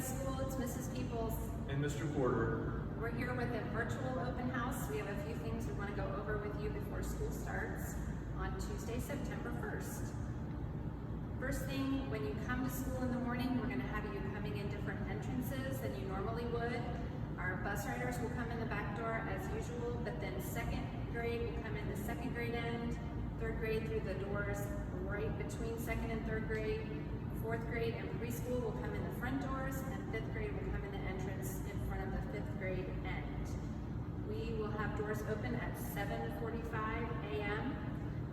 school. It's Mrs. Peoples. And Mr. Porter. We're here with a virtual open house. We have a few things we want to go over with you before school starts on Tuesday, September 1st. First thing, when you come to school in the morning, we're going to have you coming in different entrances than you normally would. Our bus riders will come in the back door as usual, but then second grade will come in the second grade end, third grade through the doors right between second and third grade, fourth grade and preschool will come in the front doors, and fifth grade will come in the entrance in front of the fifth grade end. We will have doors open at 7:45 a.m.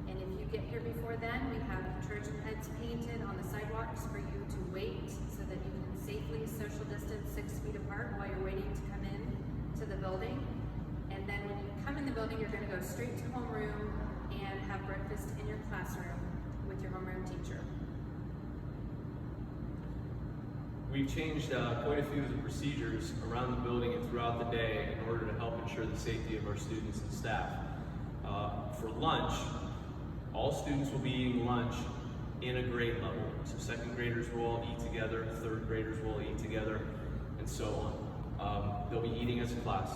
and if you get here before then, we have Trojan heads painted on the sidewalks for you to wait so that you can safely social distance 6 feet apart while you're waiting to come in to the building. And then when you come in the building, you're going to go straight to homeroom and have breakfast in your classroom with your homeroom teacher. We've changed quite a few of the procedures around the building and throughout the day in order to help ensure the safety of our students and staff. For lunch, all students will be eating lunch in a grade level. So second graders will all eat together, third graders will all eat together, and so on. They'll be eating as a class.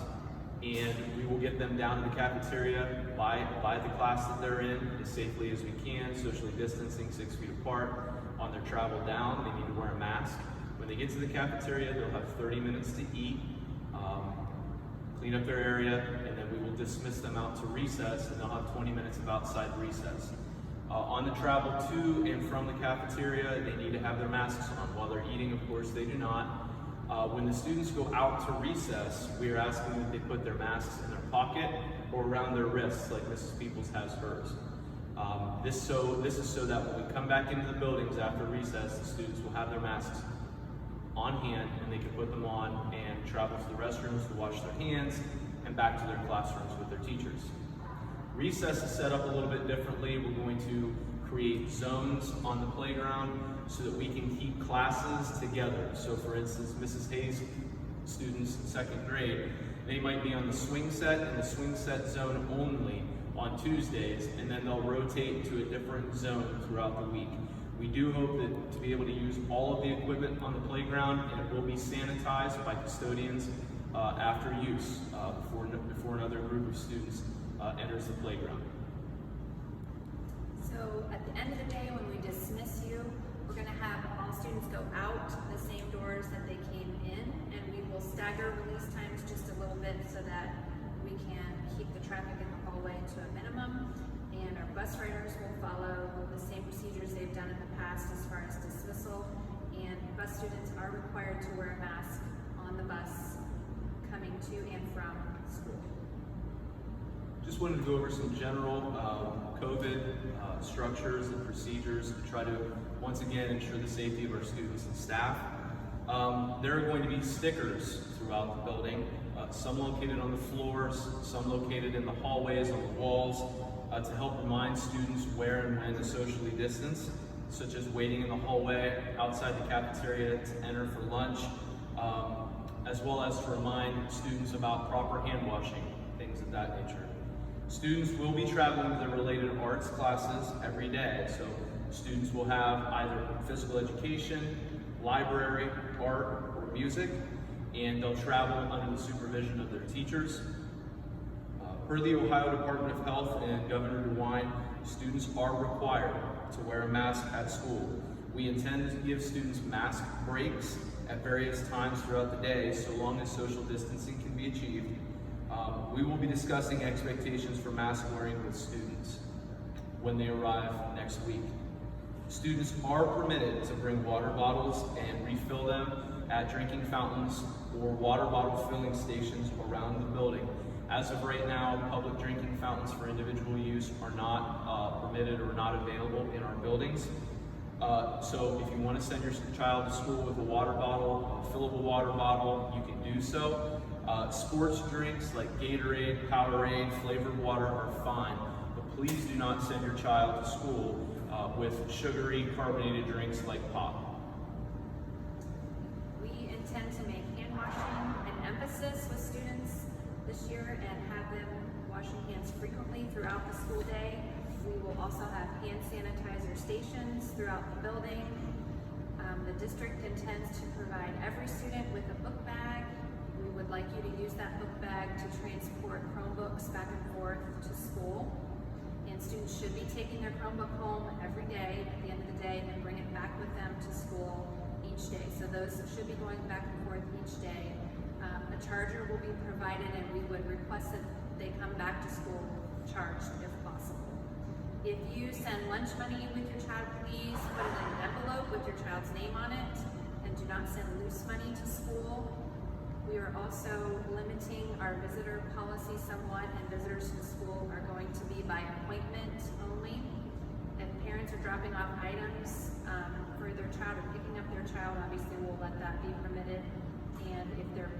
And we will get them down to the cafeteria by the class that they're in as safely as we can, socially distancing 6 feet apart. On their travel down, they need to wear a mask. When they get to the cafeteria, they'll have 30 minutes to eat, clean up their area, and then we will dismiss them out to recess, and they'll have 20 minutes of outside recess. On the travel to and from the cafeteria, they need to have their masks on. While they're eating, of course, they do not. When the students go out to recess, we are asking that they put their masks in their pocket or around their wrists, like Mrs. Peoples has hers. This is so that when we come back into the buildings after recess, the students will have their masks on hand and they can put them on and travel to the restrooms to wash their hands and back to their classrooms with their teachers. Recess is set up a little bit differently. We're going to create zones on the playground so that we can keep classes together. So for instance, Mrs. Hayes' students in second grade, they might be on the swing set and the swing set zone only on Tuesdays, and then they'll rotate to a different zone throughout the week. We do hope that to be able to use all of the equipment on the playground, and it will be sanitized by custodians after use before another group of students enters the playground. So at the end of the day, when we dismiss you, we're going to have all students go out the same doors that they came in, and we will stagger release times just a little bit so that we can keep the traffic in the hallway to a minimum. And our bus riders will follow the same procedures they've done in the past as far as dismissal, and bus students are required to wear a mask on the bus coming to and from school. Just wanted to go over some general COVID structures and procedures to try to once again ensure the safety of our students and staff. There are going to be stickers throughout the building, some located on the floors, some located in the hallways, on the walls, to help remind students where and when to socially distance, such as waiting in the hallway outside the cafeteria to enter for lunch, as well as to remind students about proper hand washing, things of that nature. Students will be traveling to their related arts classes every day, so students will have either physical education, library, art, or music, and they'll travel under the supervision of their teachers. Per the Ohio Department of Health and Governor DeWine, students are required to wear a mask at school. We intend to give students mask breaks at various times throughout the day, so long as social distancing can be achieved. We will be discussing expectations for mask wearing with students when they arrive next week. Students are permitted to bring water bottles and refill them at drinking fountains or water bottle filling stations around the building. As of right now, public drinking fountains for individual use are not permitted or not available in our buildings. So if you want to send your child to school with a water bottle, a fillable water bottle, you can do so. Sports drinks like Gatorade, Powerade, flavored water are fine, but please do not send your child to school with sugary carbonated drinks like pop. We intend to make hand washing an emphasis with students this year and have them washing hands frequently throughout the school day. We will also have hand sanitizer stations throughout the building. The district intends to provide every student with a book bag. We would like you to use that book bag to transport Chromebooks back and forth to school. And students should be taking their Chromebook home every day at the end of the day and bring it back with them to school each day. So those should be going back and forth each day. A charger will be provided, and we would request that they come back to school charged if possible. If you send lunch money with your child, please put it in an envelope with your child's name on it, and do not send loose money to school. We are also limiting our visitor policy somewhat, and visitors to school are going to be by appointment only. If parents are dropping off items for their child or picking up their child, obviously we'll let that be permitted. And if you're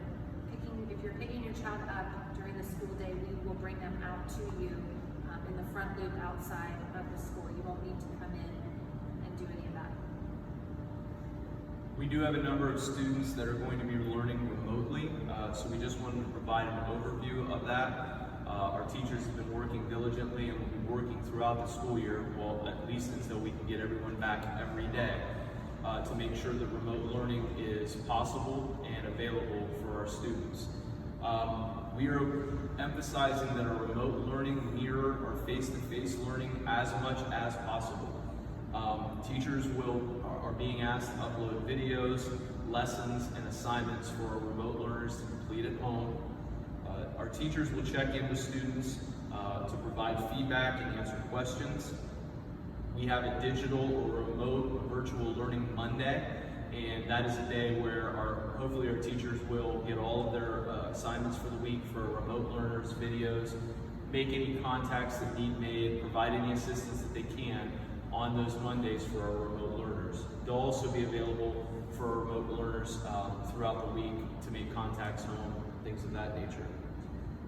picking your child up during the school day, we will bring them out to you in the front loop outside of the school. You won't need to come in and do any of that. We do have a number of students that are going to be learning remotely, so we just wanted to provide an overview of that. Our teachers have been working diligently and will be working throughout the school year, well, at least until we can get everyone back every day, to make sure that remote learning is possible and available for our students. We are emphasizing that our remote learning mirror our face-to-face learning as much as possible. Teachers are being asked to upload videos, lessons, and assignments for our remote learners to complete at home. Our teachers will check in with students to provide feedback and answer questions. We have a digital or remote virtual learning Monday, and that is a day where hopefully our teachers will get all of their assignments for the week for remote learners, videos, make any contacts that need made, provide any assistance that they can on those Mondays for our remote learners. They'll also be available for our remote learners throughout the week to make contacts home, things of that nature.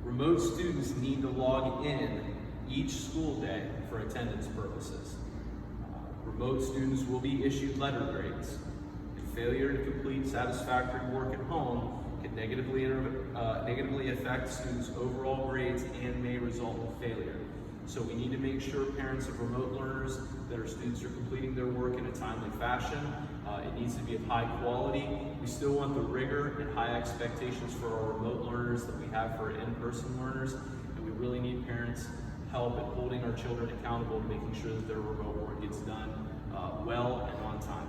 Remote students need to log in each school day for attendance purposes. Remote students will be issued letter grades. Failure to complete satisfactory work at home can negatively affect students' overall grades and may result in failure. So we need to make sure parents of remote learners that our students are completing their work in a timely fashion. It needs to be of high quality. We still want the rigor and high expectations for our remote learners that we have for in-person learners, and we really need parents' help at holding our children accountable to making sure that their remote work gets done well and on time.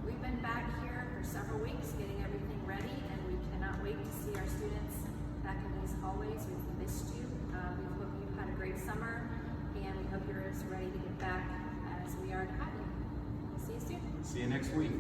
We've been back here for several weeks getting everything ready, and we cannot wait to see our students back in these hallways. We've missed you. We hope you've had a great summer, and we hope you're as ready to get back as we are to have you. We'll see you soon. See you next week.